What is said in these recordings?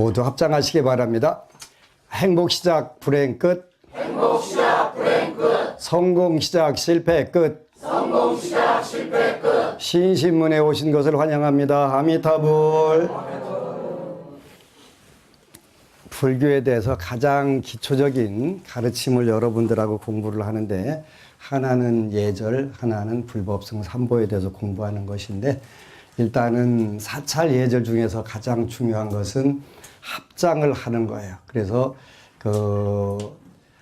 모두 합장하시기 바랍니다. 행복 시작 불행 끝. 행복 시작 불행 끝. 성공 시작 실패 끝. 성공 시작 실패 끝. 신신문에 오신 것을 환영합니다. 아미타불. 불교에 대해서 가장 기초적인 가르침을 여러분들하고 공부를 하는데, 하나는 예절, 하나는 불법성 삼보에 대해서 공부하는 것인데, 일단은 사찰 예절 중에서 가장 중요한 것은 합장을 하는 거예요. 그래서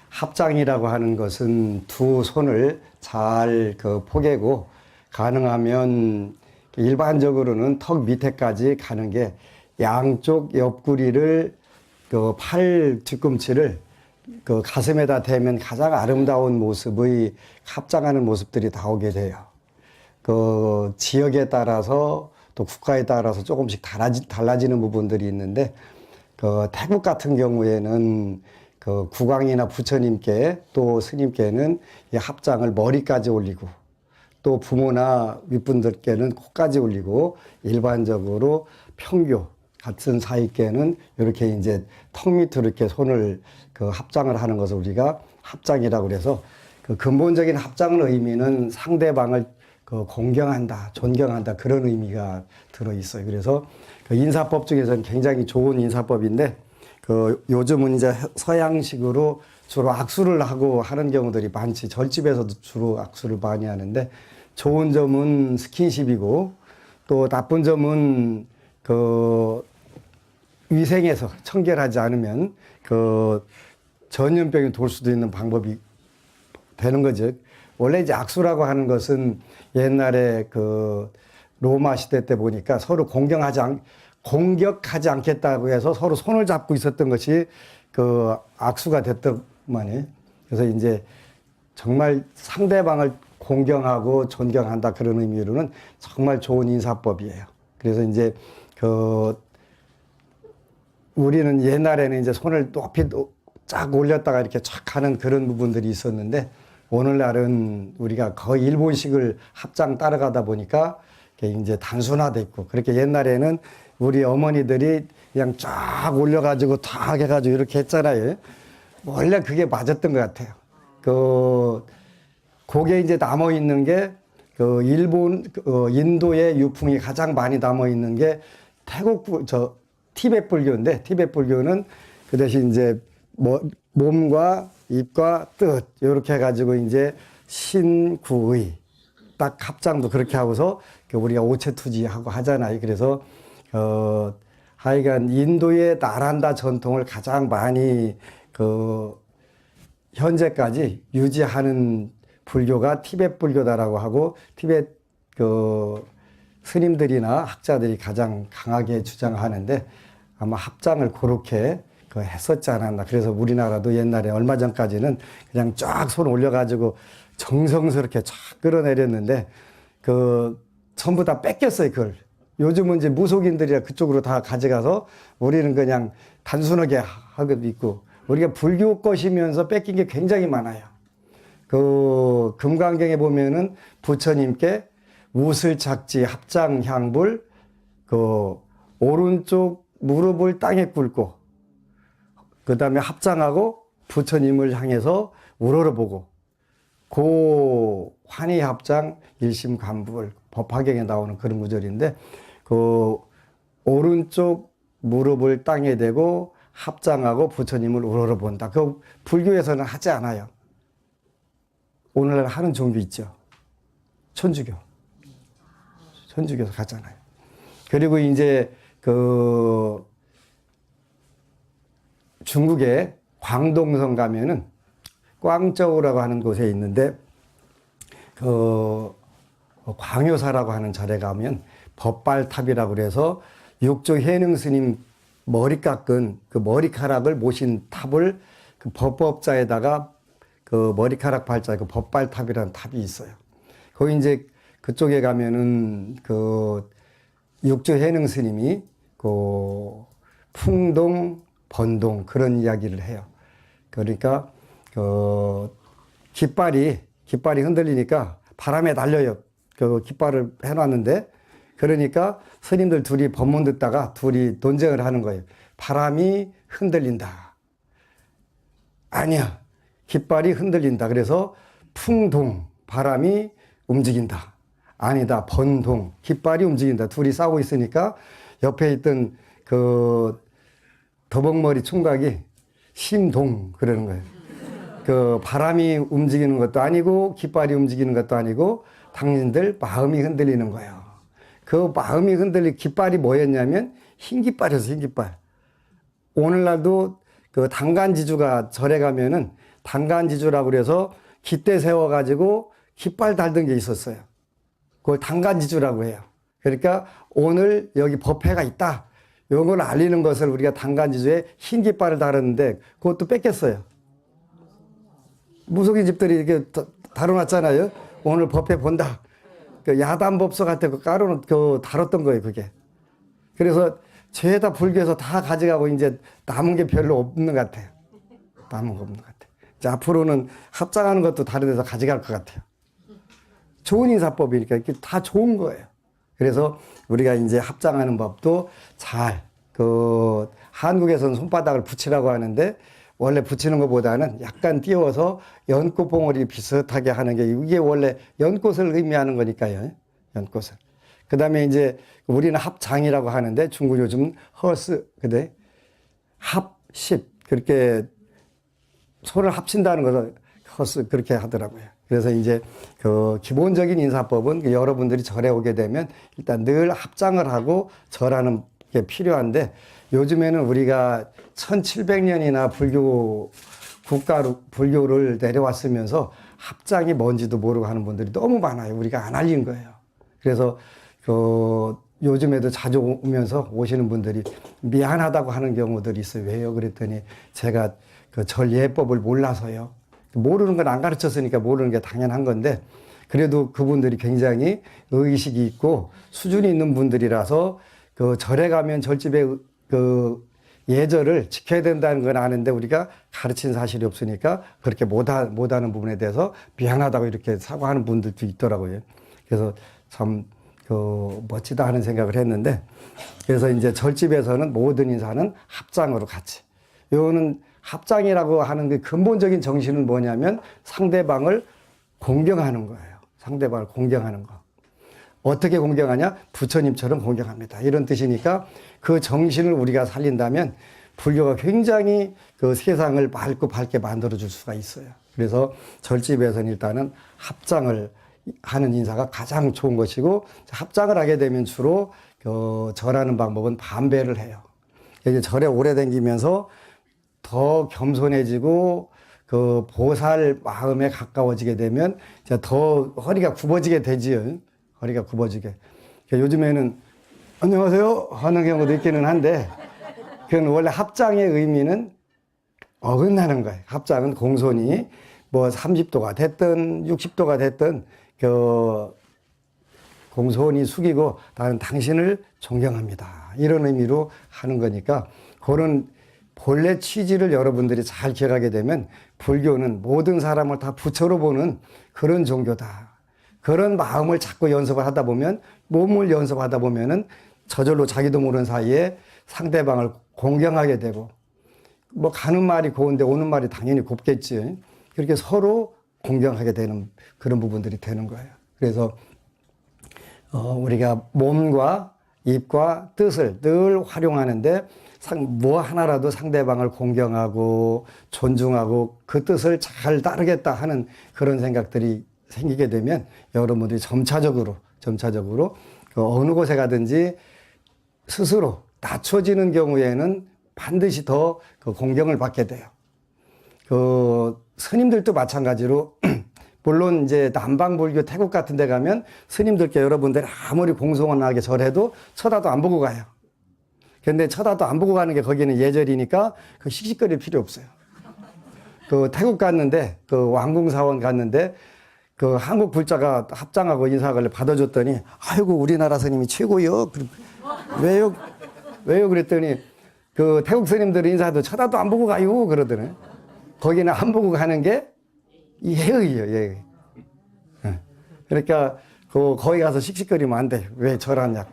합장이라고 하는 것은 두 손을 잘 포개고, 가능하면 일반적으로는 턱 밑에까지 가는 게, 양쪽 옆구리를 팔 뒤꿈치를 가슴에다 대면 가장 아름다운 모습의 합장하는 모습들이 나오게 돼요. 지역에 따라서 또 국가에 따라서 조금씩 달라지는 부분들이 있는데, 태국 같은 경우에는 국왕이나 부처님께 또 스님께는 이 합장을 머리까지 올리고, 또 부모나 윗분들께는 코까지 올리고, 일반적으로 평교 같은 사이께는 이렇게 이제 턱 밑으로 이렇게 손을 합장을 하는 것을 우리가 합장이라고 그래서, 근본적인 합장의 의미는 상대방을 공경한다, 존경한다, 그런 의미가 들어 있어요. 그래서 인사법 중에서는 굉장히 좋은 인사법인데, 요즘은 이제 서양식으로 주로 악수를 하고 하는 경우들이 많지. 절집에서도 주로 악수를 많이 하는데, 좋은 점은 스킨십이고, 또 나쁜 점은 위생에서 청결하지 않으면 전염병이 돌 수도 있는 방법이 되는 거죠. 원래 이제 악수라고 하는 것은 옛날에 로마 시대 때 보니까 서로 공격하지 않겠다고 해서 서로 손을 잡고 있었던 것이 악수가 됐더만요. 그래서 이제 정말 상대방을 공경하고 존경한다, 그런 의미로는 정말 좋은 인사법이에요. 그래서 이제 우리는 옛날에는 이제 손을 높이 쫙 올렸다가 이렇게 쫙 하는 그런 부분들이 있었는데, 오늘날은 우리가 거의 일본식을 합장 따라가다 보니까 이제 단순화됐고, 그렇게 옛날에는 우리 어머니들이 그냥 쫙 올려가지고 탁 해가지고 이렇게 했잖아요. 원래 그게 맞았던 것 같아요. 그게 이제 남아있는 게, 인도의 유풍이 가장 많이 남아있는 게 티베트 불교인데, 티베트 불교는 그 대신 이제 몸과 입과 뜻, 이렇게 해가지고 이제 신구의 딱 합장도 그렇게 하고서 우리가 오체투지하고 하잖아요. 그래서, 하여간 인도의 나란다 전통을 가장 많이 현재까지 유지하는 불교가 티베트 불교다라고 하고, 티베트 스님들이나 학자들이 가장 강하게 주장하는데, 아마 합장을 그렇게 했었지 않았나. 그래서 우리나라도 옛날에 얼마 전까지는 그냥 쫙 손 올려가지고 정성스럽게 쫙 끌어내렸는데, 전부 다 뺏겼어요, 그걸. 요즘은 이제 무속인들이 그쪽으로 다 가져가서 우리는 그냥 단순하게 하고 있고, 우리가 불교 것이면서 뺏긴 게 굉장히 많아요. 금강경에 보면은 부처님께 우슬착지 합장향불, 오른쪽 무릎을 땅에 꿇고, 그 다음에 합장하고 부처님을 향해서 우러러보고, 환희 합장 일심관불, 법화경에 나오는 그런 구절인데, 오른쪽 무릎을 땅에 대고 합장하고 부처님을 우러러본다. 불교에서는 하지 않아요. 오늘날 하는 종교 있죠. 천주교. 천주교에서 가잖아요. 그리고 이제 중국의 광동성 가면은 꽝저우라고 하는 곳에 있는데, 광효사라고 하는 절에 가면 법발탑이라고 그래서 육조 해능 스님 머리 깎은 머리카락을 모신 탑을 법법자에다가 머리카락 발자 법발탑이라는 탑이 있어요. 거기 이제 그쪽에 가면은 육조 해능 스님이 풍동, 번동 그런 이야기를 해요. 그러니까 깃발이 흔들리니까 바람에 날려요. 깃발을 해놨는데, 그러니까 스님들 둘이 법문 듣다가 둘이 논쟁을 하는 거예요. 바람이 흔들린다. 아니야. 깃발이 흔들린다. 그래서 풍동, 바람이 움직인다. 아니다. 번동, 깃발이 움직인다. 둘이 싸우고 있으니까 옆에 있던 그 더벅머리 총각이 심동 그러는 거예요. 그 바람이 움직이는 것도 아니고 깃발이 움직이는 것도 아니고 당신들 마음이 흔들리는 거예요. 그 마음이 흔들린 깃발이 뭐였냐면 흰 깃발이었어요. 흰 깃발. 오늘날도 그 당간지주가 절에 가면은 당간지주라고 그래서 깃대 세워가지고 깃발 달던 게 있었어요. 그걸 당간지주라고 해요. 그러니까 오늘 여기 법회가 있다. 이걸 알리는 것을 우리가 당간지주에 흰 깃발을 달았는데 그것도 뺏겼어요. 무속인 집들이 이렇게 다뤄놨잖아요. 오늘 법회 본다. 그 야단법석 할때 그 깔아놓은 그 달았던 거예요, 그게. 그래서 죄다 불교에서 다 가져가고 이제 남은 게 별로 없는 것 같아요. 남은 거 없는 것 같아요. 이제 앞으로는 합장하는 것도 다른 데서 가져갈 것 같아요. 좋은 인사법이니까 이렇게 다 좋은 거예요. 그래서 우리가 이제 합장하는 법도 잘, 한국에서는 손바닥을 붙이라고 하는데 원래 붙이는 것보다는 약간 띄워서 연꽃 봉오리 비슷하게 하는 게 이게 원래 연꽃을 의미하는 거니까요. 연꽃을. 그 다음에 이제 우리는 합장이라고 하는데 중국 요즘 허스, 근데 합십, 그렇게 손을 합친다는 것을 허스, 그렇게 하더라고요. 그래서 이제 그 기본적인 인사법은 여러분들이 절에 오게 되면 일단 늘 합장을 하고 절하는 게 필요한데 요즘에는 우리가 1700년이나 불교를 내려왔으면서 합장이 뭔지도 모르고 하는 분들이 너무 많아요. 우리가 안 알린 거예요. 그래서 요즘에도 자주 오면서 오시는 분들이 미안하다고 하는 경우들이 있어요. 왜요? 그랬더니 제가 그 절 예법을 몰라서요. 모르는 건 안 가르쳤으니까 모르는 게 당연한 건데 그래도 그분들이 굉장히 의식이 있고 수준이 있는 분들이라서 그 절에 가면 절집에 그 예절을 지켜야 된다는 건 아는데 우리가 가르친 사실이 없으니까 그렇게 못하는 부분에 대해서 미안하다고 이렇게 사과하는 분들도 있더라고요. 그래서 참 멋지다 하는 생각을 했는데 그래서 이제 절집에서는 모든 인사는 합장으로 같이. 요거는 합장이라고 하는 그 근본적인 정신은 뭐냐면 상대방을 공경하는 거예요. 상대방을 공경하는 거. 어떻게 공경하냐? 부처님처럼 공경합니다. 이런 뜻이니까 그 정신을 우리가 살린다면 불교가 굉장히 그 세상을 맑고 밝게 만들어줄 수가 있어요. 그래서 절집에서는 일단은 합장을 하는 인사가 가장 좋은 것이고 합장을 하게 되면 주로 절하는 방법은 반배를 해요. 이제 절에 오래 다니면서 더 겸손해지고 그 보살 마음에 가까워지게 되면 더 허리가 굽어지게 되지요. 허리가 굽어지게. 요즘에는 안녕하세요 하는 경우도 있기는 한데 그건 원래 합장의 의미는 어긋나는 거예요. 합장은 공손히 뭐 30도가 됐든 60도가 됐든 공손히 숙이고 나는 당신을 존경합니다. 이런 의미로 하는 거니까 그런 본래 취지를 여러분들이 잘 기억하게 되면 불교는 모든 사람을 다 부처로 보는 그런 종교다. 그런 마음을 자꾸 연습을 하다 보면 몸을 연습하다 보면은 저절로 자기도 모르는 사이에 상대방을 공경하게 되고 뭐 가는 말이 고운데 오는 말이 당연히 곱겠지. 그렇게 서로 공경하게 되는 그런 부분들이 되는 거예요. 그래서 우리가 몸과 입과 뜻을 늘 활용하는데 뭐 하나라도 상대방을 공경하고 존중하고 그 뜻을 잘 따르겠다 하는 그런 생각들이 생기게 되면 여러분들이 점차적으로 어느 곳에 가든지 스스로 낮춰지는 경우에는 반드시 더 공경을 받게 돼요. 스님들도 마찬가지로 물론 이제 남방불교 태국 같은 데 가면 스님들께 여러분들이 아무리 공손하게 절해도 쳐다도 안 보고 가요. 근데 쳐다도 안 보고 가는 게 거기는 예절이니까 씩씩거릴 필요 없어요. 태국 갔는데 왕궁사원 갔는데 한국 불자가 합장하고 인사를 받아줬더니 아이고 우리나라 스님이 최고요. 왜요? 그랬더니 태국 스님들 인사도 쳐다도 안 보고 가요 그러더니 거기는 안 보고 가는 게 예의예요. 예의. 그러니까 거기 가서 씩씩거리면 안 돼. 왜 저러냐?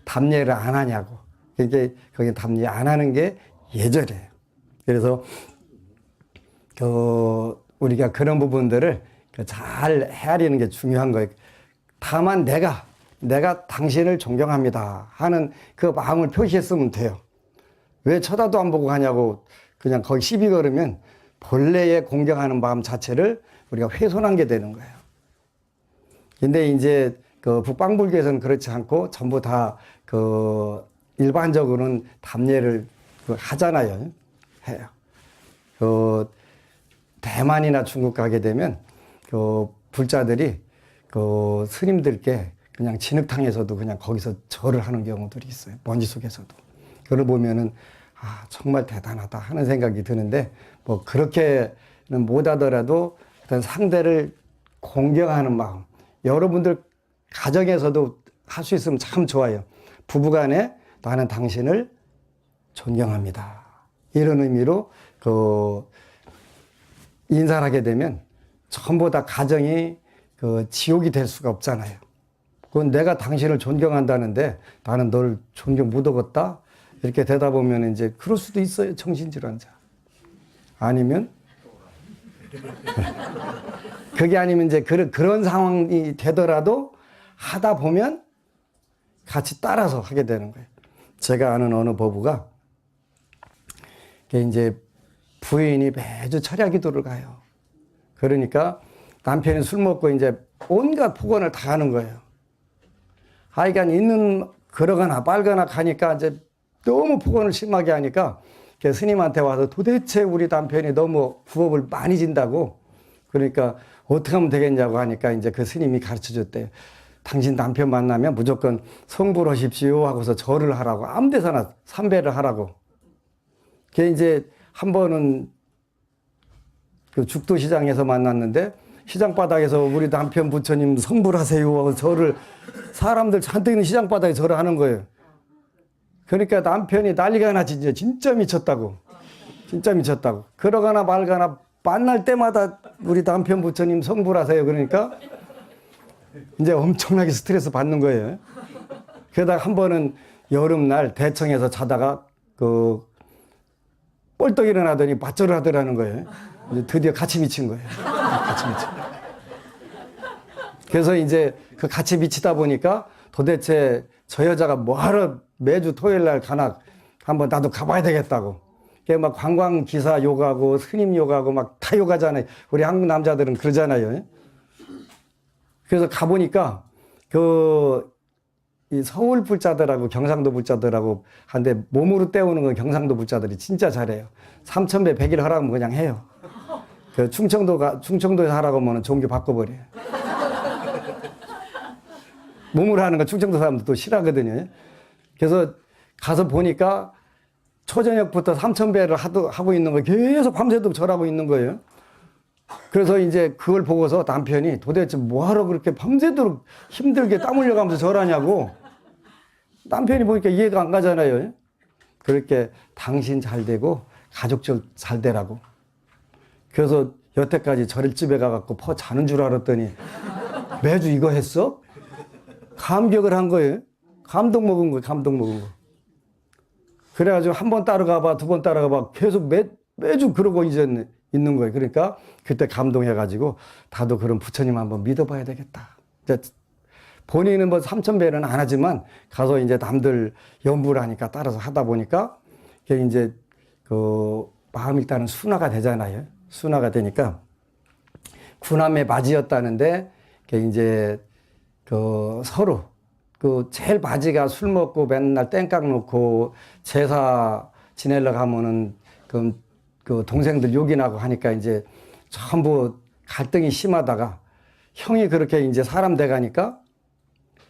답례를 안 하냐고. 이게 거기 담례 안 하는 게 예절이에요. 그래서 우리가 그런 부분들을 잘 헤아리는 게 중요한 거예요. 다만 내가 당신을 존경합니다 하는 그 마음을 표시했으면 돼요. 왜 쳐다도 안 보고 가냐고 그냥 거기 시비 걸으면 본래의 공경하는 마음 자체를 우리가 훼손한 게 되는 거예요. 근데 이제 그 북방불교에서는 그렇지 않고 전부 다 그 일반적으로는 담례를 하잖아요. 해요. 그 대만이나 중국 가게 되면 그 불자들이 그 스님들께 그냥 진흙탕에서도 그냥 거기서 절을 하는 경우들이 있어요. 먼지 속에서도. 그걸 보면은 아, 정말 대단하다 하는 생각이 드는데 뭐 그렇게는 못 하더라도 어떤 상대를 공경하는 마음. 여러분들 가정에서도 할 수 있으면 참 좋아요. 부부간에 나는 당신을 존경합니다. 이런 의미로 그 인사를 하게 되면 전부 다 가정이 그 지옥이 될 수가 없잖아요. 그건 내가 당신을 존경한다는데 나는 널 존경 못 하겠다? 이렇게 되다 보면 이제 그럴 수도 있어요. 정신질환자. 아니면 그게 아니면 이제 그런 상황이 되더라도 하다 보면 같이 따라서 하게 되는 거예요. 제가 아는 어느 부부가 이제 부인이 매주 철야 기도를 가요. 그러니까 남편이 술 먹고 이제 온갖 폭언을 다 하는 거예요. 하여간 있는 그러거나 빨거나 가니까 이제 너무 폭언을 심하게 하니까 스님한테 와서 도대체 우리 남편이 너무 부업을 많이 진다고 그러니까 어떻게 하면 되겠냐고 하니까 이제 그 스님이 가르쳐 줬대요. 당신 남편 만나면 무조건 성불 하십시오 하고서 절을 하라고 아무 데서나 삼배를 하라고. 그게 이제 한 번은 그 죽도시장에서 만났는데 시장 바닥에서 우리 남편 부처님 성불하세요 하고 절을 사람들 잔뜩 있는 시장 바닥에 절을 하는 거예요. 그러니까 남편이 난리가 나지 진짜 미쳤다고. 진짜 미쳤다고. 그러거나 말거나 만날 때마다 우리 남편 부처님 성불하세요. 그러니까 이제 엄청나게 스트레스 받는 거예요. 그러다가 한 번은 여름날 대청에서 자다가 그 뻘떡 일어나더니 맞절을 하더라는 거예요. 이제 드디어 같이 미친 거예요. 같이 미친 거예요. 그래서 이제 그 같이 미치다 보니까 도대체 저 여자가 뭐하러 매주 토요일 날 가나 한번 나도 가봐야 되겠다고. 그게 막 관광 기사 요가고 스님 요가고 막 다 요가잖아요. 우리 한국 남자들은 그러잖아요. 그래서 가보니까 이 서울 불자들하고 경상도 불자들하고 한데 몸으로 때우는 건 경상도 불자들이 진짜 잘해요. 3,000배 100일 하라면 그냥 해요. 그 충청도에서 하라고 하면 종교 바꿔버려요. 몸으로 하는 거 충청도 사람들 또 싫어하거든요. 그래서 가서 보니까 초저녁부터 3,000배를 하고 있는 거 계속 밤새도록 절하고 있는 거예요. 그래서 이제 그걸 보고서 남편이 도대체 뭐하러 그렇게 밤새도록 힘들게 땀 흘려가면서 절하냐고. 남편이 보니까 이해가 안 가잖아요. 그렇게 당신 잘 되고 가족들 잘 되라고. 그래서 여태까지 절집에 가갖고 퍼 자는 줄 알았더니 매주 이거 했어? 감격을 한 거예요. 감동 먹은 거예요. 감동 먹은 거. 그래가지고 한 번 따라가봐, 두 번 따라가봐. 계속 매주 그러고 이제 있는 거예요. 그러니까 그때 감동해가지고 나도 그런 부처님 한번 믿어봐야 되겠다. 이제 본인은 뭐 3,000배는 안 하지만 가서 이제 남들 연부를 하니까 따라서 하다 보니까 이제 그 마음이 일단은 순화가 되잖아요. 순화가 되니까 군함의 맞이였다는데 이제 그 서로 그 제일 맞이가 술 먹고 맨날 땡깡 놓고 제사 지내려고 하면은 그 동생들 욕이나고 하니까 이제 전부 갈등이 심하다가 형이 그렇게 이제 사람 돼가니까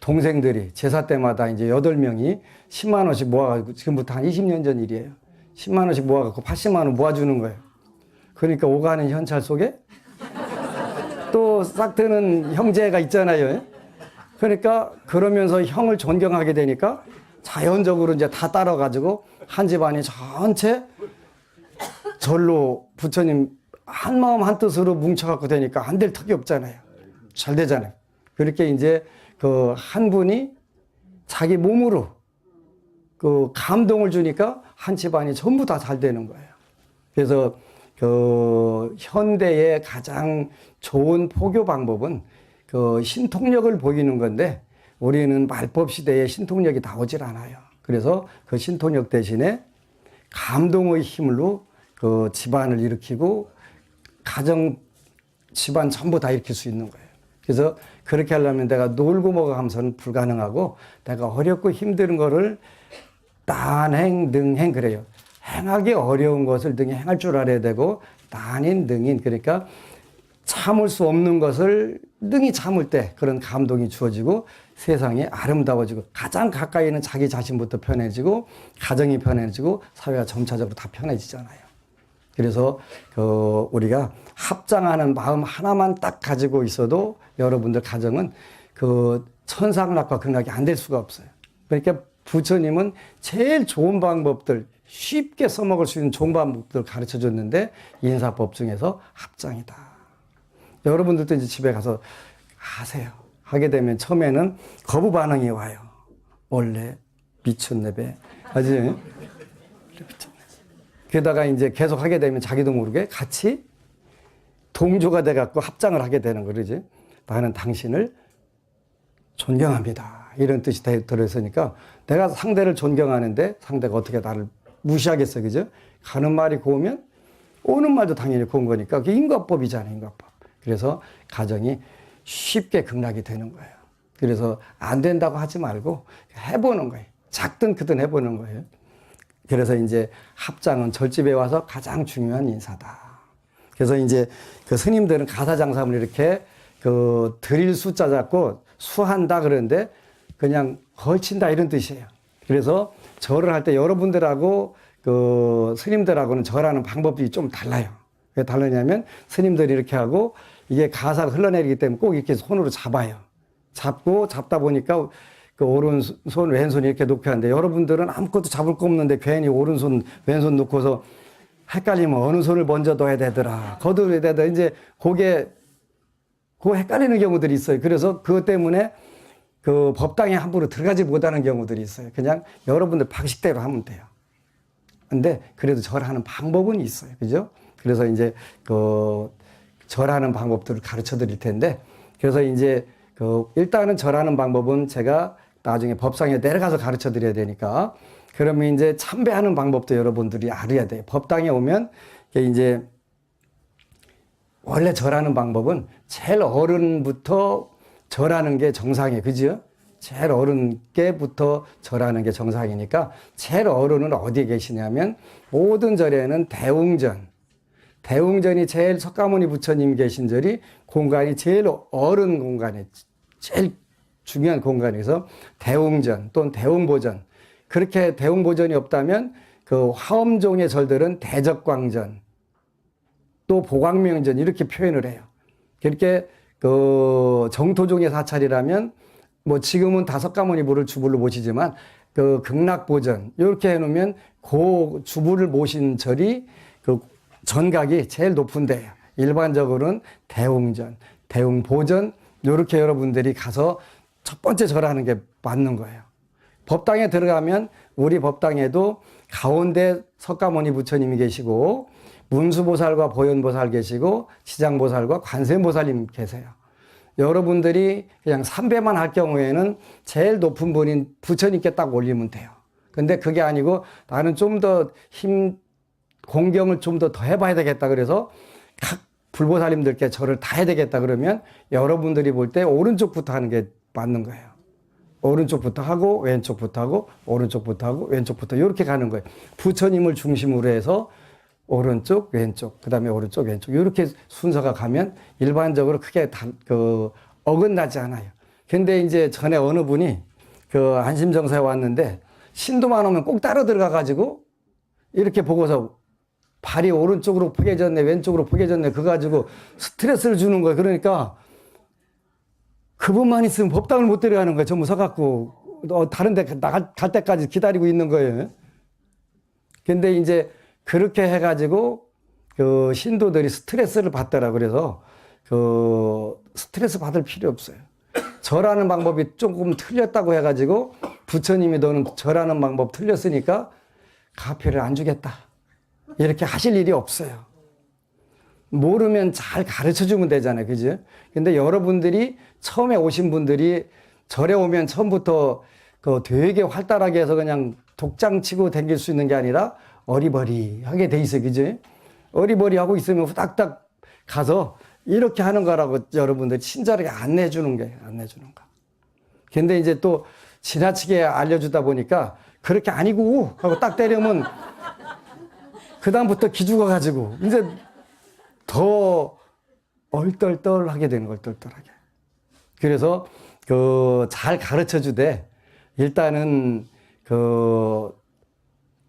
동생들이 제사 때마다 이제 8명이 10만 원씩 모아가지고 지금부터 한 20년 전 일이에요. 10만 원씩 모아갖고 80만 원 모아주는 거예요. 그러니까 오가는 현찰 속에 또 싹트는 형제가 있잖아요. 그러니까 그러면서 형을 존경하게 되니까 자연적으로 이제 다 따라가지고 한 집안이 전체 절로 부처님 한 마음 한 뜻으로 뭉쳐갖고 되니까 안 될 턱이 없잖아요. 잘 되잖아요. 그렇게 이제 그 한 분이 자기 몸으로 그 감동을 주니까 한 집안이 전부 다 잘 되는 거예요. 그래서 그 현대의 가장 좋은 포교 방법은 그 신통력을 보이는 건데 우리는 말법 시대에 신통력이 나오질 않아요. 그래서 그 신통력 대신에 감동의 힘으로 그 집안을 일으키고 가정 집안 전부 다 일으킬 수 있는 거예요. 그래서 그렇게 하려면 내가 놀고 먹어가면서는 불가능하고 내가 어렵고 힘든 거를 난행, 능행 그래요. 행하기 어려운 것을 능히 행할 줄 알아야 되고 난인, 능인 그러니까 참을 수 없는 것을 능히 참을 때 그런 감동이 주어지고 세상이 아름다워지고 가장 가까이 있는 자기 자신부터 편해지고 가정이 편해지고 사회가 점차적으로 다 편해지잖아요. 그래서 그 우리가 합장하는 마음 하나만 딱 가지고 있어도 여러분들 가정은 그 천상락과 극락이 안 될 수가 없어요. 그러니까 부처님은 제일 좋은 방법들 쉽게 써먹을 수 있는 좋은 방법들을 가르쳐 줬는데 인사법 중에서 합장이다. 여러분들도 이제 집에 가서 하세요. 하게 되면 처음에는 거부 반응이 와요. 원래 미쳤네배. 아지? 게다가 이제 계속 하게 되면 자기도 모르게 같이 동조가 돼갖고 합장을 하게 되는 거지. 나는 당신을 존경합니다. 이런 뜻이 들어있으니까 내가 상대를 존경하는데 상대가 어떻게 나를 무시하겠어. 그죠? 가는 말이 고우면 오는 말도 당연히 고운 거니까 그게 인과법이잖아요. 인과법. 그래서 가정이 쉽게 극락이 되는 거예요. 그래서 안 된다고 하지 말고 해보는 거예요. 작든 크든 해보는 거예요. 그래서 이제 합장은 절집에 와서 가장 중요한 인사다. 그래서 이제 그 스님들은 가사장삼을 이렇게 그 드릴 숫자 잡고 수한다 그러는데 그냥 걸친다 이런 뜻이에요. 그래서 절을 할 때 여러분들하고 그 스님들하고는 절하는 방법이 좀 달라요. 왜 다르냐면 스님들이 이렇게 하고 이게 가사가 흘러내리기 때문에 꼭 이렇게 손으로 잡아요. 잡고 잡다 보니까 그 오른손, 왼손 이렇게 놓고 하는데 여러분들은 아무것도 잡을 거 없는데 괜히 오른손, 왼손 놓고서 헷갈리면 어느 손을 먼저 둬야 되더라. 거둬야 되더라. 이제 그거 헷갈리는 경우들이 있어요. 그래서 그것 때문에 그 법당에 함부로 들어가지 못하는 경우들이 있어요. 그냥 여러분들 방식대로 하면 돼요. 근데 그래도 절하는 방법은 있어요. 그죠? 그래서 이제 그 절하는 방법들을 가르쳐 드릴 텐데 그래서 이제 그 일단은 절하는 방법은 제가 나중에 법상에 내려가서 가르쳐 드려야 되니까 그러면 이제 참배하는 방법도 여러분들이 알아야 돼요. 법당에 오면 이제 원래 절하는 방법은 제일 어른부터 절하는 게 정상이에요. 그죠? 제일 어른께부터 절하는 게 정상이니까 제일 어른은 어디에 계시냐면 모든 절에는 대웅전이 제일 석가모니 부처님 계신 절이 공간이 제일 어른 공간에 제일 중요한 공간에서 대웅전 또는 대웅보전 그렇게 대웅보전이 없다면 그 화엄종의 절들은 대적광전 또 보광명전 이렇게 표현을 해요. 그렇게 그 정토종의 사찰이라면 뭐 지금은 다 석가모니 부를 주불로 모시지만 그 극락보전 이렇게 해놓으면 그 주불을 모신 절이 그 전각이 제일 높은 데예요. 일반적으로는 대웅전, 대웅보전 이렇게 여러분들이 가서 첫 번째 절하는 게 맞는 거예요. 법당에 들어가면 우리 법당에도 가운데 석가모니 부처님이 계시고 문수보살과 보현보살 계시고 시장보살과 관세음보살님 계세요. 여러분들이 그냥 삼배만 할 경우에는 제일 높은 분인 부처님께 딱 올리면 돼요. 근데 그게 아니고 나는 좀 더 공경을 좀 더 해봐야 되겠다 그래서 각 불보살님들께 절을 다 해야 되겠다 그러면 여러분들이 볼 때 오른쪽부터 하는 게 맞는 거예요. 오른쪽부터 하고 왼쪽부터 하고 오른쪽부터 하고 왼쪽부터 이렇게 가는 거예요. 부처님을 중심으로 해서 오른쪽 왼쪽 그 다음에 오른쪽 왼쪽 이렇게 순서가 가면 일반적으로 크게 어긋나지 않아요. 근데 이제 전에 어느 분이 그 안심정사에 왔는데 신도만 오면 꼭 따로 들어가 가지고 이렇게 보고서 발이 오른쪽으로 포개졌네 왼쪽으로 포개졌네 그거 가지고 스트레스를 주는 거예요. 그러니까 그분만 있으면 법당을 못 들어가는 거예요. 전부 서갖고 다른 데 갈 때까지 기다리고 있는 거예요. 근데 이제 그렇게 해가지고 그 신도들이 스트레스를 받더라. 그래서 그 스트레스 받을 필요 없어요. 절하는 방법이 조금 틀렸다고 해가지고 부처님이 너는 절하는 방법 틀렸으니까 가피를 안 주겠다. 이렇게 하실 일이 없어요. 모르면 잘 가르쳐 주면 되잖아요. 그죠? 근데 여러분들이 처음에 오신 분들이 절에 오면 처음부터 그 되게 활달하게 해서 그냥 독장 치고 댕길 수 있는 게 아니라 어리버리하게 돼 있어요. 그죠? 어리버리하고 있으면 후닥닥 가서 이렇게 하는 거라고 여러분들이 친절하게 안내해 주는 거예요. 안내해 주는 거. 근데 이제 또 지나치게 알려주다 보니까 그렇게 아니고 하고 딱 때리면 그다음부터 기죽어가지고 이제 더 얼떨떨하게 되는 걸 얼떨떨하게. 그래서 그 잘 가르쳐 주되 일단은 그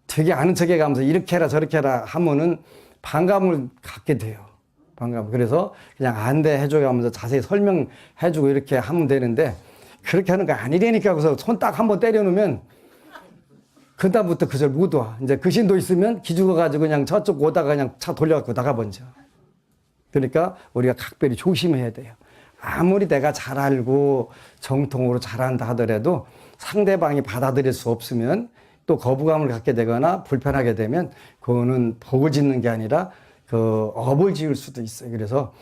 되게 아는 척해 가면서 이렇게 해라 저렇게 해라 하면은 반감을 갖게 돼요. 반감. 그래서 그냥 안대해 줘 가면서 자세히 설명해 주고 이렇게 하면 되는데 그렇게 하는 거 아니라니까. 그래서 손 딱 한번 때려 놓으면 그다음부터 그절 못 와. 이제 그 신도 있으면 기죽어 가지고 그냥 저쪽 오다가 그냥 차 돌려갖고 나가버리죠. 그러니까 우리가 각별히 조심해야 돼요. 아무리 내가 잘 알고 정통으로 잘한다 하더라도 상대방이 받아들일 수 없으면 또 거부감을 갖게 되거나 불편하게 되면 그거는 복을 짓는 게 아니라 그 업을 지을 수도 있어요. 그래서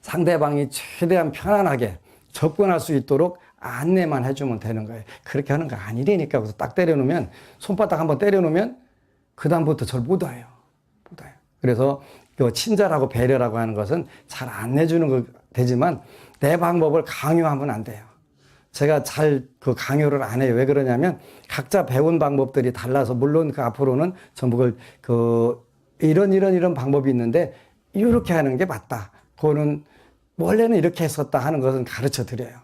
상대방이 최대한 편안하게 접근할 수 있도록 안내만 해주면 되는 거예요. 그렇게 하는 거 아니라니까. 그래서 딱 때려놓으면 손바닥 한번 때려놓으면 그다음부터 절 못 와요. 못 와요. 그래서 그 친절하고 배려라고 하는 것은 잘 안내주는 거 되지만 내 방법을 강요하면 안 돼요. 제가 잘 그 강요를 안 해요. 왜 그러냐면 각자 배운 방법들이 달라서 물론 그 앞으로는 전부 그 이런 방법이 있는데 이렇게 하는 게 맞다. 그거는 원래는 이렇게 했었다 하는 것은 가르쳐 드려요.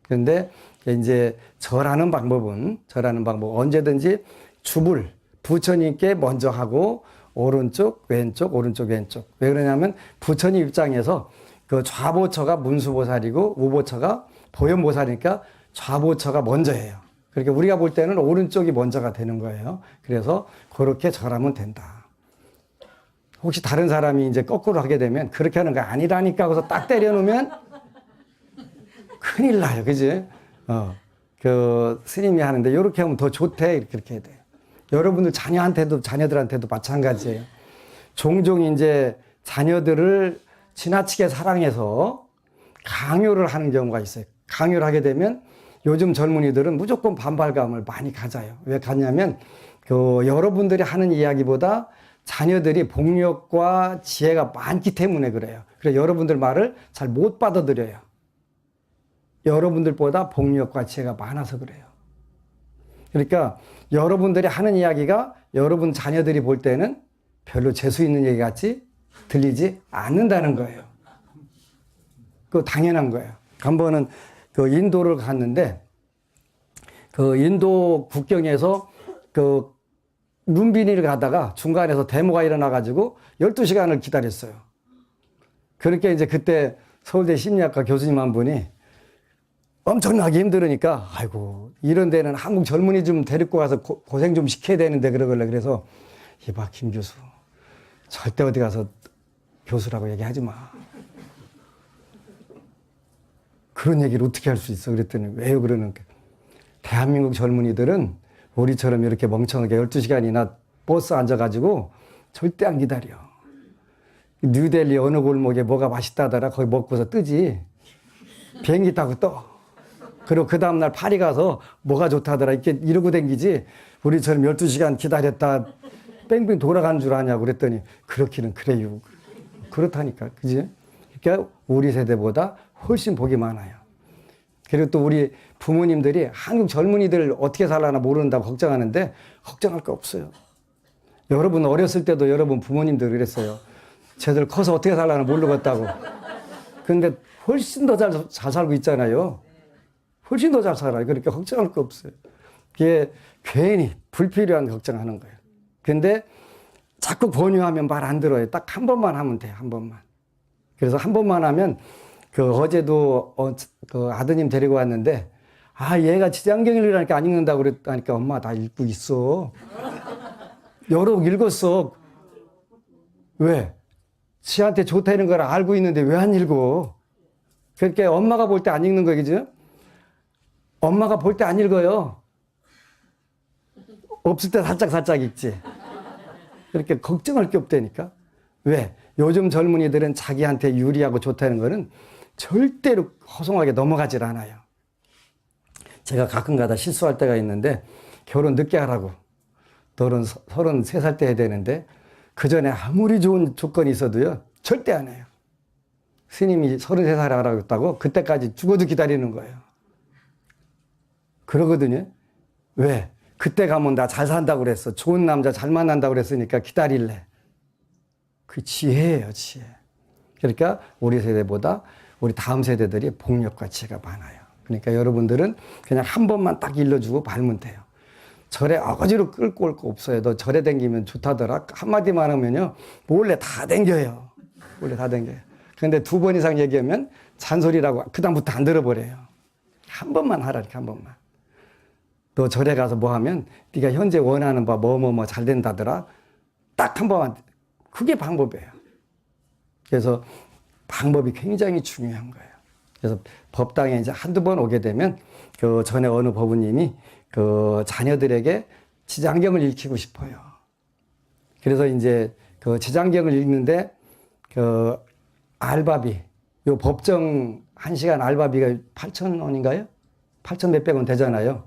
그런데 이제 절하는 방법은 언제든지 주불 부처님께 먼저 하고 오른쪽 왼쪽 오른쪽 왼쪽. 왜 그러냐면 부처님 입장에서 그 좌보처가 문수보살이고 우보처가 보현보살이니까 좌보처가 먼저 해요. 그러니까 우리가 볼 때는 오른쪽이 먼저가 되는 거예요. 그래서 그렇게 절하면 된다. 혹시 다른 사람이 이제 거꾸로 하게 되면 그렇게 하는 거 아니라니까 하고서 딱 때려놓으면 큰일 나요. 그지? 그 스님이 하는데 이렇게 하면 더 좋대. 그렇게 해야 돼요. 여러분들 자녀들한테도 마찬가지예요. 종종 이제 자녀들을 지나치게 사랑해서 강요를 하는 경우가 있어요. 강요를 하게 되면 요즘 젊은이들은 무조건 반발감을 많이 가져요. 왜 갖냐면 그 여러분들이 하는 이야기보다 자녀들이 복력과 지혜가 많기 때문에 그래요. 그래서 여러분들 말을 잘 못 받아들여요. 여러분들보다 복력과 지혜가 많아서 그래요. 그러니까 여러분들이 하는 이야기가 여러분 자녀들이 볼 때는 별로 재수 있는 얘기 같이 들리지 않는다는 거예요. 그거 당연한 거예요. 한 번은 그 인도를 갔는데 그 인도 국경에서 그 룸비니를 가다가 중간에서 데모가 일어나가지고 12시간을 기다렸어요. 그렇게 이제 그때 서울대 심리학과 교수님 한 분이 엄청나게 힘들으니까 아이고 이런 데는 한국 젊은이 좀 데리고 가서 고생 좀 시켜야 되는데 그러길래 그래서 이봐 김 교수 절대 어디 가서 교수라고 얘기하지 마. 그런 얘기를 어떻게 할 수 있어? 그랬더니 왜요? 그러는 게 대한민국 젊은이들은 우리처럼 이렇게 멍청하게 12시간이나 버스 앉아가지고 절대 안 기다려. 뉴델리 어느 골목에 뭐가 맛있다더라 거기 먹고서 뜨지. 비행기 타고 떠. 그리고 그 다음날 파리 가서 뭐가 좋다더라 이렇게 이러고 댕기지 우리처럼 12시간 기다렸다 뺑뺑 돌아가는 줄 아냐고 그랬더니 그렇기는 그래요. 그렇다니까. 그지? 그러니까 우리 세대보다 훨씬 복이 많아요. 그리고 또 우리 부모님들이 한국 젊은이들 어떻게 살라나 모른다고 걱정하는데 걱정할 거 없어요. 여러분 어렸을 때도 여러분 부모님들 그랬어요. 쟤들 커서 어떻게 살라나 모르겠다고. 근데 훨씬 더 잘 살고 있잖아요. 훨씬 더 잘 살아요. 그러니까 걱정할 거 없어요. 그게 괜히 불필요한 걱정하는 거예요. 근데 자꾸 권유하면 말 안 들어요. 딱 한 번만 하면 돼요. 한 번만. 그래서 한 번만 하면 그 어제도 그 아드님 데리고 왔는데 아 얘가 지장경일이라니까 안 읽는다고 그랬다니까 엄마 나 읽고 있어. 여러 번 읽었어. 왜? 지한테 좋다는 걸 알고 있는데 왜 안 읽어? 그러니까 엄마가 볼 때 안 읽는 거겠죠? 엄마가 볼 때 안 읽어요. 없을 때 살짝 읽지. 그렇게 걱정할 게 없다니까. 왜? 요즘 젊은이들은 자기한테 유리하고 좋다는 거는 절대로 허송하게 넘어가질 않아요. 제가 가끔가다 실수할 때가 있는데 결혼 늦게 하라고. 너는 33살 때 해야 되는데 그 전에 아무리 좋은 조건이 있어도요. 절대 안 해요. 스님이 33살에 하라고 했다고 그때까지 죽어도 기다리는 거예요. 그러거든요. 왜? 그때 가면 나 잘 산다고 그랬어. 좋은 남자 잘 만난다고 그랬으니까 기다릴래. 그 지혜예요, 지혜. 그러니까 우리 세대보다 우리 다음 세대들이 폭력과 지혜가 많아요. 그러니까 여러분들은 그냥 한 번만 딱 일러주고 말면 돼요. 절에 어거지로 끌고 올 거 없어요. 너 절에 댕기면 좋다더라. 한마디만 하면요. 몰래 다 댕겨요. 몰래 다 댕겨요. 근데 2번 이상 얘기하면 잔소리라고 그다음부터 안 들어버려요. 한 번만 하라니까, 한 번만. 너 절에 가서 뭐 하면 네가 현재 원하는 바 뭐 잘 된다더라. 딱 한 번만. 그게 방법이에요. 그래서 방법이 굉장히 중요한 거예요. 그래서 법당에 이제 한두 번 오게 되면 그 전에 어느 법우님이 그 자녀들에게 지장경을 읽히고 싶어요. 그래서 이제 그 지장경을 읽는데 그 알바비, 요 법정 1시간 알바비가 8,000원인가요? 8,000 몇백 원 되잖아요.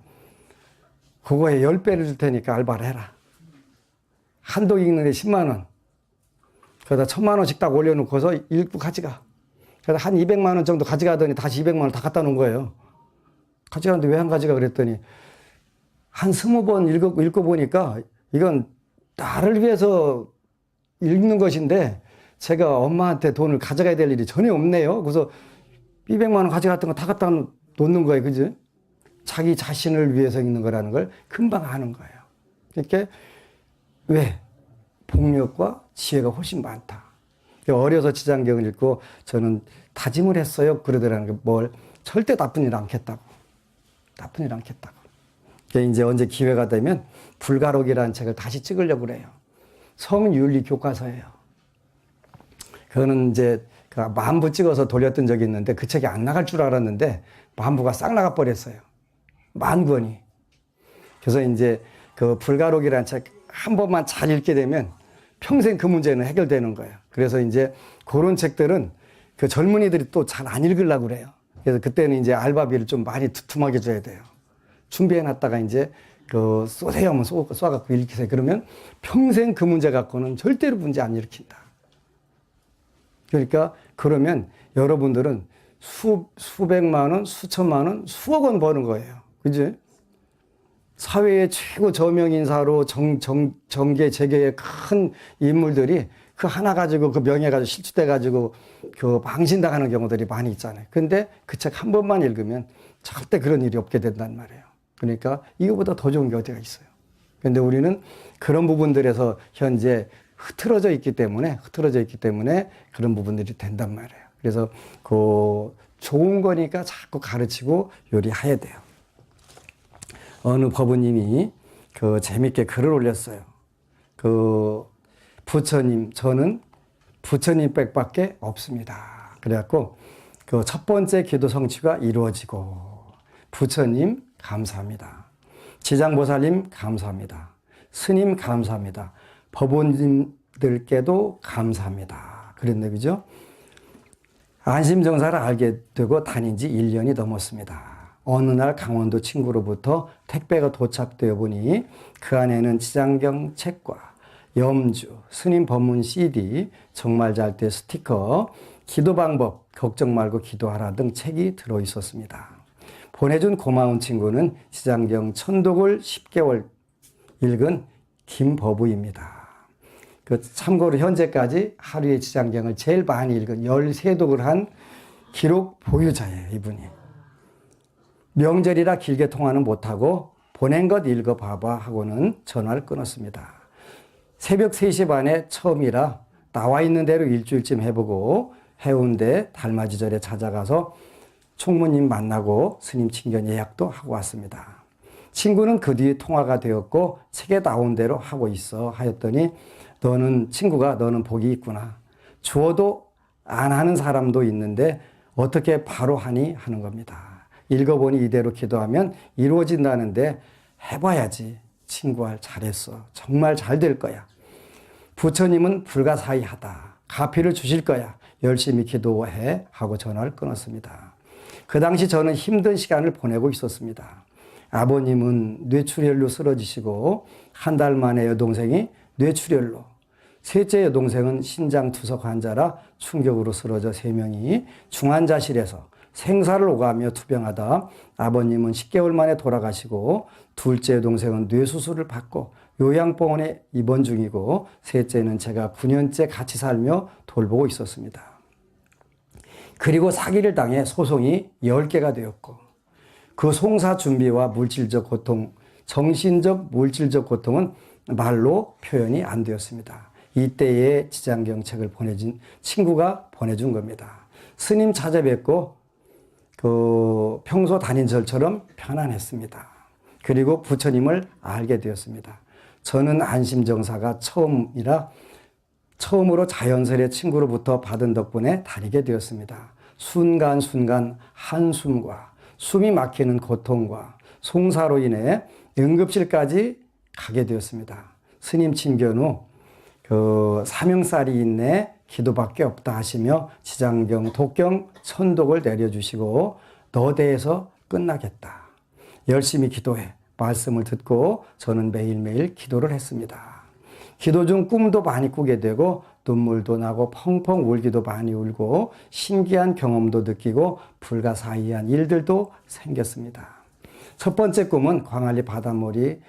그거에 10배를 줄 테니까 알바를 해라. 한독 읽는데 10만 원. 그러다 1,000만 원씩 딱 올려놓고서 읽고 가져가. 그래서 한 200만 원 정도 가져가더니 다시 200만 원 다 갖다 놓은 거예요. 가져가는데 왜 안 가져가 그랬더니 한 20번 읽어보니까 이건 나를 위해서 읽는 것인데 제가 엄마한테 돈을 가져가야 될 일이 전혀 없네요. 그래서 200만 원 가져갔던 거 다 갖다 놓는 거예요. 그죠? 자기 자신을 위해서 읽는 거라는 걸 금방 아는 거예요. 그러니까 왜? 폭력과 지혜가 훨씬 많다. 어려서 지장경을 읽고 저는 다짐을 했어요. 그러더라는 게 뭘 절대 나쁜 일 않겠다고. 나쁜 일 않겠다고. 이제 언제 기회가 되면 불가록이라는 책을 다시 찍으려고 그래요. 성윤리 교과서예요. 그거는 이제 그 만부 찍어서 돌렸던 적이 있는데 그 책이 안 나갈 줄 알았는데 만부가 싹 나가 버렸어요. 10,000권이. 그래서 이제 그 불가록이라는 책 한 번만 잘 읽게 되면 평생 그 문제는 해결되는 거예요. 그래서 이제 그런 책들은 그 젊은이들이 또 잘 안 읽으려고 그래요. 그래서 그때는 이제 알바비를 좀 많이 두툼하게 줘야 돼요. 준비해 놨다가 이제 그 쏘세요 하면 쏴갖고 읽히세요. 그러면 평생 그 문제 갖고는 절대로 문제 안 일으킨다. 그러니까 그러면 여러분들은 수백만 원, 수천만 원, 수억 원 버는 거예요. 그지? 사회의 최고 저명인사로 정계, 재계의 큰 인물들이 그 하나 가지고 그 명예 가지고 실추돼 가지고 그 망신당하는 경우들이 많이 있잖아요. 근데 그 책 한 번만 읽으면 절대 그런 일이 없게 된단 말이에요. 그러니까 이거보다 더 좋은 게 어디가 있어요. 근데 우리는 그런 부분들에서 현재 흐트러져 있기 때문에 그런 부분들이 된단 말이에요. 그래서 그 좋은 거니까 자꾸 가르치고 요리해야 돼요. 어느 법우님이 그 재밌게 글을 올렸어요. 그 부처님, 저는 부처님 백밖에 없습니다. 그래갖고 그 첫 번째 기도 성취가 이루어지고 부처님 감사합니다. 지장보살님 감사합니다. 스님 감사합니다. 법원님들께도 감사합니다. 그랬네, 그죠? 안심정사를 알게 되고 다닌 지 1년이 넘었습니다. 어느 날 강원도 친구로부터 택배가 도착되어 보니 그 안에는 지장경 책과 염주, 스님 법문 CD, 정말 잘 때 스티커, 기도 방법, 걱정 말고 기도하라 등 책이 들어 있었습니다. 보내준 고마운 친구는 지장경 천독을 10개월 읽은 김법우입니다. 그 참고로 현재까지 하루에 지장경을 제일 많이 읽은 13독을 한 기록 보유자예요, 이분이. 명절이라 길게 통화는 못하고 보낸 것 읽어봐봐 하고는 전화를 끊었습니다. 새벽 3시 반에 처음이라 나와 있는 대로 일주일쯤 해보고 해운대 달맞이절에 찾아가서 총무님 만나고 스님 친견 예약도 하고 왔습니다. 친구는 그 뒤에 통화가 되었고 책에 나온 대로 하고 있어 하였더니 너는 복이 있구나. 주어도 안 하는 사람도 있는데 어떻게 바로 하니 하는 겁니다. 읽어보니 이대로 기도하면 이루어진다는데 해봐야지. 친구야, 잘했어. 정말 잘 될 거야. 부처님은 불가사의하다. 가피를 주실 거야. 열심히 기도해. 하고 전화를 끊었습니다. 그 당시 저는 힘든 시간을 보내고 있었습니다. 아버님은 뇌출혈로 쓰러지시고 한 달 만에 여동생이 뇌출혈로, 셋째 여동생은 신장투석 환자라 충격으로 쓰러져 3명이 중환자실에서 생사를 오가며 투병하다 아버님은 10개월 만에 돌아가시고 둘째 여동생은 뇌수술을 받고 요양병원에 입원 중이고 셋째는 제가 9년째 같이 살며 돌보고 있었습니다. 그리고 사기를 당해 소송이 10개가 되었고 그 송사 준비와 물질적 고통, 정신적 물질적 고통은 말로 표현이 안 되었습니다. 이때에 지장경책을 보내준 친구가 보내준 겁니다. 스님 찾아뵙고 평소 다닌 절처럼 편안했습니다. 그리고 부처님을 알게 되었습니다. 저는 안심정사가 처음으로 자연스레 친구로부터 받은 덕분에 다니게 되었습니다. 순간순간 한숨과 숨이 막히는 고통과 송사로 인해 응급실까지 가게 되었습니다. 스님 친견 후 사명살이 있네 기도밖에 없다 하시며 지장경, 독경, 천독을 내려주시고 너대에서 끝나겠다. 열심히 기도해. 말씀을 듣고 저는 매일매일 기도를 했습니다. 기도 중 꿈도 많이 꾸게 되고 눈물도 나고 펑펑 울기도 많이 울고 신기한 경험도 느끼고 불가사의한 일들도 생겼습니다. 첫 번째 꿈은 광안리 바닷물이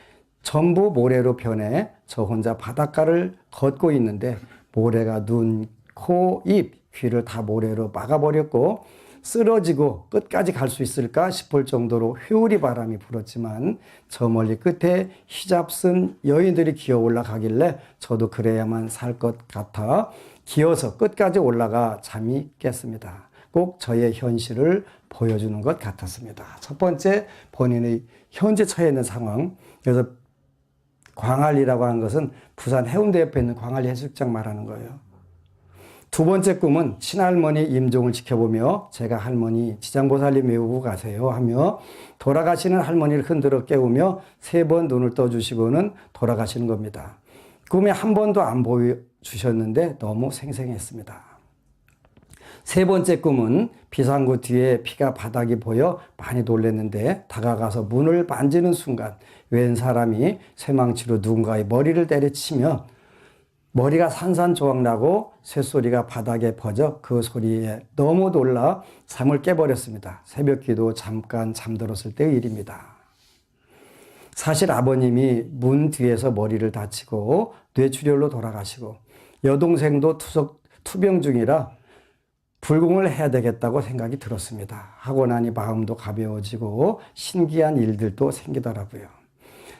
전부 모래로 변해 저 혼자 바닷가를 걷고 있는데 모래가 눈, 코, 입, 귀를 다 모래로 막아버렸고 쓰러지고 끝까지 갈 수 있을까 싶을 정도로 회오리 바람이 불었지만 저 멀리 끝에 히잡 쓴 여인들이 기어 올라가길래 저도 그래야만 살 것 같아 기어서 끝까지 올라가 잠이 깼습니다. 꼭 저의 현실을 보여주는 것 같았습니다. 첫 번째, 본인의 현재 처해 있는 상황. 그래서 광안리라고 하는 것은 부산 해운대 옆에 있는 광안리 해수욕장 말하는 거예요. 두 번째 꿈은 친할머니 임종을 지켜보며 제가 할머니 지장보살님 외우고 가세요 하며 돌아가시는 할머니를 흔들어 깨우며 3번 눈을 떠주시고는 돌아가시는 겁니다. 꿈에 한 번도 안 보여주셨는데 너무 생생했습니다. 세 번째 꿈은 비상구 뒤에 피가 바닥이 보여 많이 놀랐는데 다가가서 문을 만지는 순간 웬 사람이 쇠망치로 누군가의 머리를 때려치며 머리가 산산조각나고 쇳소리가 바닥에 퍼져 그 소리에 너무 놀라 잠을 깨버렸습니다. 새벽기도 잠깐 잠들었을 때의 일입니다. 사실 아버님이 문 뒤에서 머리를 다치고 뇌출혈로 돌아가시고 여동생도 투병 중이라 불공을 해야 되겠다고 생각이 들었습니다. 하고 나니 마음도 가벼워지고 신기한 일들도 생기더라고요.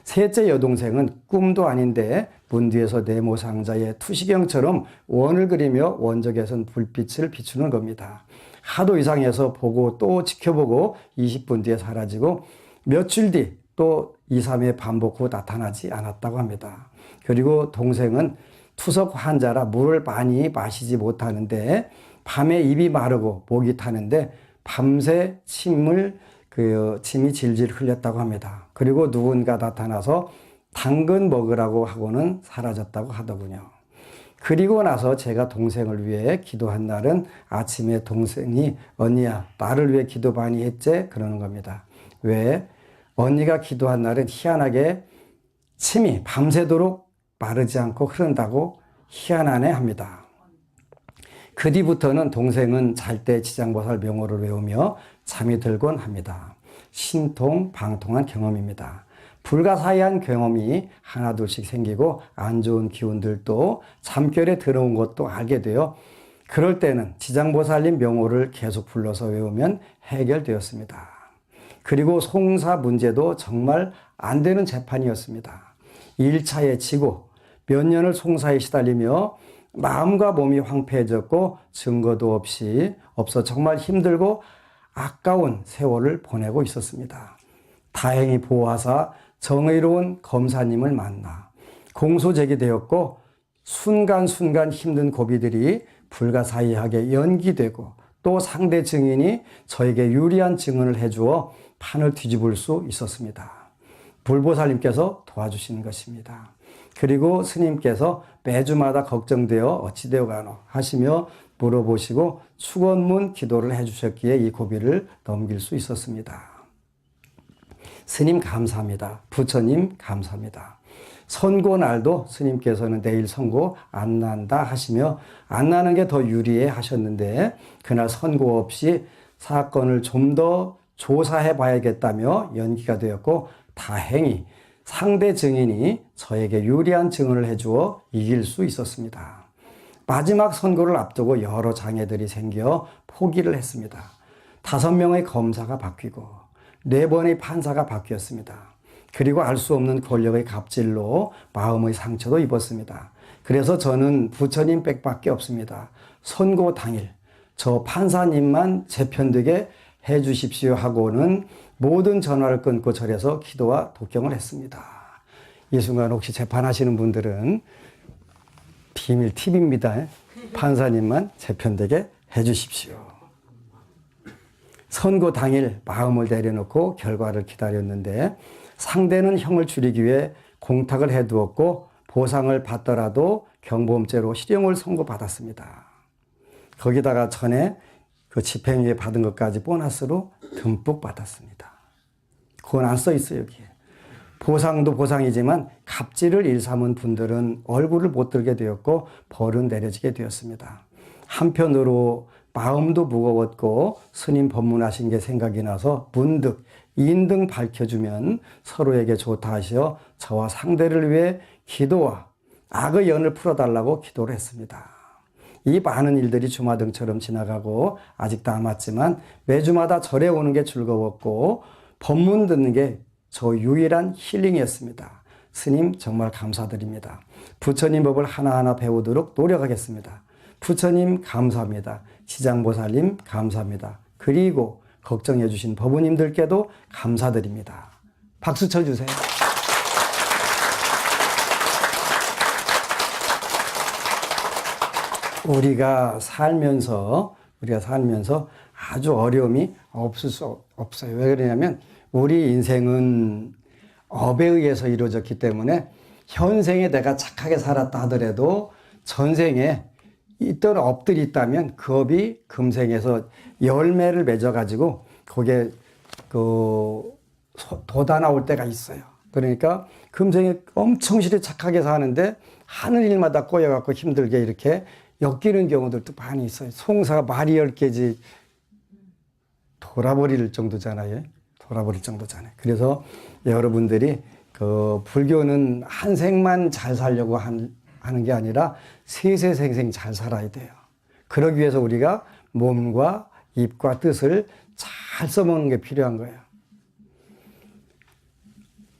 셋째 여동생은 꿈도 아닌데 문 뒤에서 네모 상자에 투시경처럼 원을 그리며 원적에선 불빛을 비추는 겁니다. 하도 이상해서 보고 또 지켜보고 20분 뒤에 사라지고 며칠 뒤 또 2, 3회 반복 후 나타나지 않았다고 합니다. 그리고 동생은 투석 환자라 물을 많이 마시지 못하는데 밤에 입이 마르고 목이 타는데 밤새 침이 질질 흘렸다고 합니다. 그리고 누군가 나타나서 당근 먹으라고 하고는 사라졌다고 하더군요. 그리고 나서 제가 동생을 위해 기도한 날은 아침에 동생이 언니야 나를 위해 기도 많이 했지? 그러는 겁니다. 왜? 언니가 기도한 날은 희한하게 침이 밤새도록 마르지 않고 흐른다고 희한하네 합니다. 그 뒤부터는 동생은 잘 때 지장보살 명호를 외우며 잠이 들곤 합니다. 신통방통한 경험입니다. 불가사의한 경험이 하나둘씩 생기고 안 좋은 기운들도 잠결에 들어온 것도 알게 되어 그럴 때는 지장보살님 명호를 계속 불러서 외우면 해결되었습니다. 그리고 송사 문제도 정말 안 되는 재판이었습니다. 1차에 지고 몇 년을 송사에 시달리며 마음과 몸이 황폐해졌고 증거도 없어 정말 힘들고 아까운 세월을 보내고 있었습니다. 다행히 보호하사 정의로운 검사님을 만나 공소 제기되었고 순간순간 힘든 고비들이 불가사의하게 연기되고 또 상대 증인이 저에게 유리한 증언을 해주어 판을 뒤집을 수 있었습니다. 불보살님께서 도와주시는 것입니다. 그리고 스님께서 매주마다 걱정되어 어찌 되어가노 하시며 물어보시고 축원문 기도를 해주셨기에 이 고비를 넘길 수 있었습니다. 스님 감사합니다. 부처님 감사합니다. 선고 날도 스님께서는 내일 선고 안 난다 하시며 안 나는 게 더 유리해 하셨는데 그날 선고 없이 사건을 좀 더 조사해 봐야겠다며 연기가 되었고 다행히 상대 증인이 저에게 유리한 증언을 해주어 이길 수 있었습니다. 마지막 선고를 앞두고 여러 장애들이 생겨 포기를 했습니다. 5명의 검사가 바뀌고 4번의 판사가 바뀌었습니다. 그리고 알 수 없는 권력의 갑질로 마음의 상처도 입었습니다. 그래서 저는 부처님 빽밖에 없습니다. 선고 당일 저 판사님만 제 편되게 해 주십시오 하고는 모든 전화를 끊고 절에서 기도와 독경을 했습니다. 이 순간 혹시 재판하시는 분들은 비밀 팁입니다. 판사님만 제 편되게 해 주십시오. 선고 당일 마음을 내려놓고 결과를 기다렸는데 상대는 형을 줄이기 위해 공탁을 해두었고 보상을 받더라도 경범죄로 실형을 선고받았습니다. 거기다가 전에 그 집행유예 받은 것까지 보너스로 듬뿍 받았습니다. 그건 안 써 있어요, 여기에. 보상도 보상이지만 갑질을 일삼은 분들은 얼굴을 못 들게 되었고 벌은 내려지게 되었습니다. 한편으로 마음도 무거웠고 스님 법문하신 게 생각이 나서 문득 인등 밝혀주면 서로에게 좋다 하시어 저와 상대를 위해 기도와 악의 연을 풀어달라고 기도를 했습니다. 이 많은 일들이 주마등처럼 지나가고 아직 남았지만 매주마다 절에 오는 게 즐거웠고 법문 듣는 게 저 유일한 힐링이었습니다. 스님 정말 감사드립니다. 부처님 법을 하나하나 배우도록 노력하겠습니다. 부처님 감사합니다. 지장보살님 감사합니다. 그리고 걱정해 주신 법우님들께도 감사드립니다. 박수 쳐주세요. 우리가 살면서 아주 어려움이 없을 수 없어요. 왜 그러냐면 우리 인생은 업에 의해서 이루어졌기 때문에 현생에 내가 착하게 살았다 하더라도 전생에 있던 업들이 있다면 그 업이 금생에서 열매를 맺어가지고 거기에 돋아 나올 때가 있어요. 그러니까 금생에 엄청 실이 착하게 사는데 하는 일마다 꼬여갖고 힘들게 이렇게 엮이는 경우들도 많이 있어요. 송사가 말이 10개지 돌아버릴 정도잖아요. 그래서 여러분들이 그 불교는 한 생만 잘 살려고 하는 게 아니라 세세생생 잘 살아야 돼요. 그러기 위해서 우리가 몸과 입과 뜻을 잘 써먹는 게 필요한 거예요.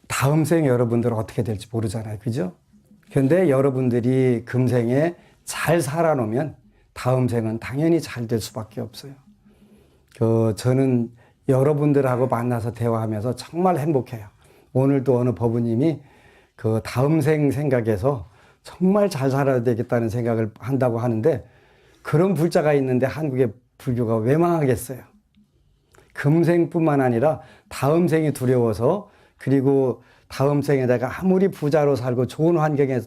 다음 생 여러분들은 어떻게 될지 모르잖아요. 그죠? 그런데 여러분들이 금생에 잘 살아놓으면 다음 생은 당연히 잘 될 수밖에 없어요. 저는 여러분들하고 만나서 대화하면서 정말 행복해요. 오늘도 어느 법우님이 그 다음 생 생각에서 정말 잘 살아야 되겠다는 생각을 한다고 하는데 그런 불자가 있는데 한국의 불교가 왜 망하겠어요? 금생뿐만 아니라 다음 생이 두려워서 그리고 다음 생에 내가 아무리 부자로 살고 좋은 환경에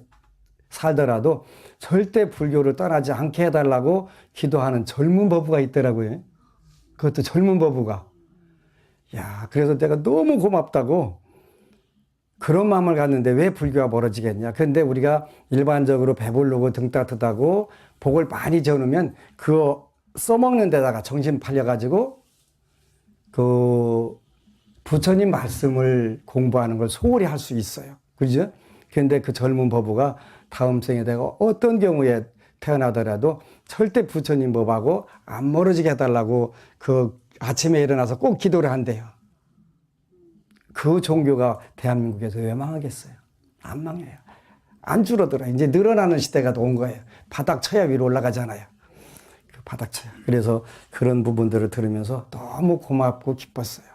살더라도 절대 불교를 떠나지 않게 해달라고 기도하는 젊은 법우가 있더라고요. 그것도 젊은 법우가. 야, 그래서 내가 너무 고맙다고 그런 마음을 갖는데 왜 불교가 멀어지겠냐. 그런데 우리가 일반적으로 배부르고 등 따뜻하고 복을 많이 전으면 그거 써먹는 데다가 정신 팔려가지고 그 부처님 말씀을 공부하는 걸 소홀히 할 수 있어요. 그죠? 그런데 그 젊은 법우가 다음 생에 내가 어떤 경우에 태어나더라도 절대 부처님 법하고 안 멀어지게 해달라고 그 아침에 일어나서 꼭 기도를 한대요. 그 종교가 대한민국에서 왜 망하겠어요? 안 망해요. 안 줄어들어. 이제 늘어나는 시대가 온 거예요. 바닥 쳐야 위로 올라가잖아요. 바닥 쳐야. 그래서 그런 부분들을 들으면서 너무 고맙고 기뻤어요.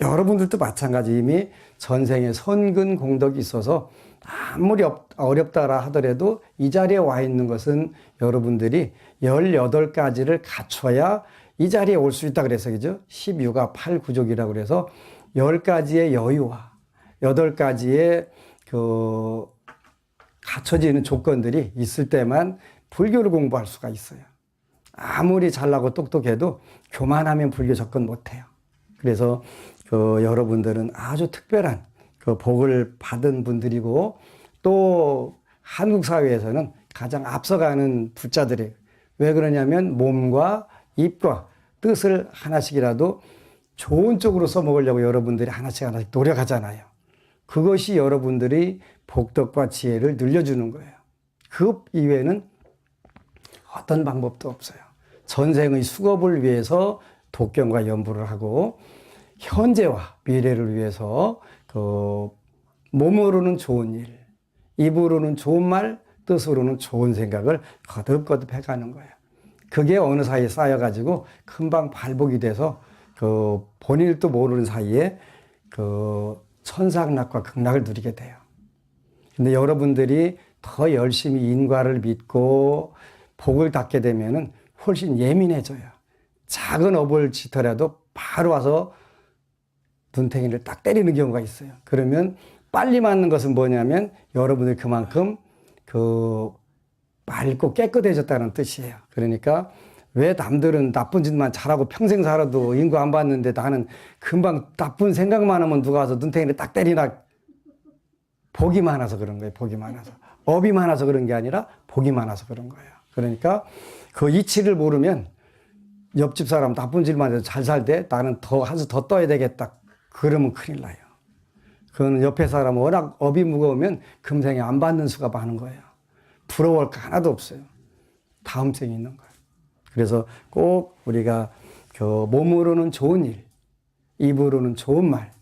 여러분들도 마찬가지 이미 전생에 선근 공덕이 있어서 아무리 어렵다라 하더라도 이 자리에 와 있는 것은 여러분들이 18가지를 갖춰야 이 자리에 올 수 있다 그래서 그죠? 10유가 8구족이라고 그래서 10가지의 여유와 8가지의 그 갖춰지는 조건들이 있을 때만 불교를 공부할 수가 있어요. 아무리 잘나고 똑똑해도 교만하면 불교 접근 못해요. 그래서 그 여러분들은 아주 특별한 그 복을 받은 분들이고 또 한국 사회에서는 가장 앞서가는 불자들이에요. 왜 그러냐면 몸과 입과 뜻을 하나씩이라도 좋은 쪽으로 써먹으려고 여러분들이 하나씩 노력하잖아요. 그것이 여러분들이 복덕과 지혜를 늘려주는 거예요. 그 이외에는 어떤 방법도 없어요. 전생의 수급을 위해서 독경과 연부를 하고 현재와 미래를 위해서 그 몸으로는 좋은 일, 입으로는 좋은 말, 뜻으로는 좋은 생각을 거듭거듭 해가는 거예요. 그게 어느 사이에 쌓여가지고 금방 발복이 돼서 그 본인도 모르는 사이에 그 천상락과 극락을 누리게 돼요. 근데 여러분들이 더 열심히 인과를 믿고 복을 닦게 되면은 훨씬 예민해져요. 작은 업을 짓더라도 바로 와서 눈탱이를 딱 때리는 경우가 있어요. 그러면 빨리 맞는 것은 뭐냐면 여러분들 그만큼 그 맑고 깨끗해졌다는 뜻이에요. 그러니까 왜 남들은 나쁜 짓만 잘하고 평생 살아도 인구 안 받는데 나는 금방 나쁜 생각만 하면 누가 와서 눈탱이를 딱 때리나. 복이 많아서 그런 거예요. 복이 많아서. 업이 많아서 그런 게 아니라 복이 많아서 그런 거예요. 그러니까 그 이치를 모르면 옆집 사람 나쁜 짓만 해도 잘 살 때 나는 더 한 수 더 떠야 되겠다. 그러면 큰일 나요. 그건 옆에 사람은 워낙 업이 무거우면 금생에 안 받는 수가 많은 거예요. 부러워할 거 하나도 없어요. 다음 생에 있는 거예요. 그래서 꼭 우리가 그 몸으로는 좋은 일, 입으로는 좋은 말,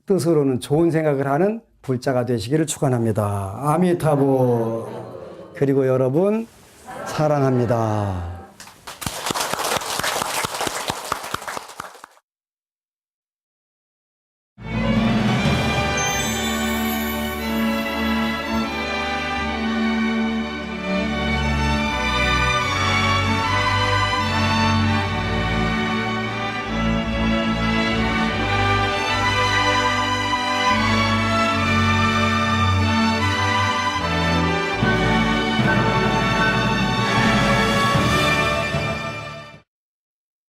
뜻으로는 좋은 생각을 하는 불자가 되시기를 축원합니다. 아미타보. 그리고 여러분 사랑합니다.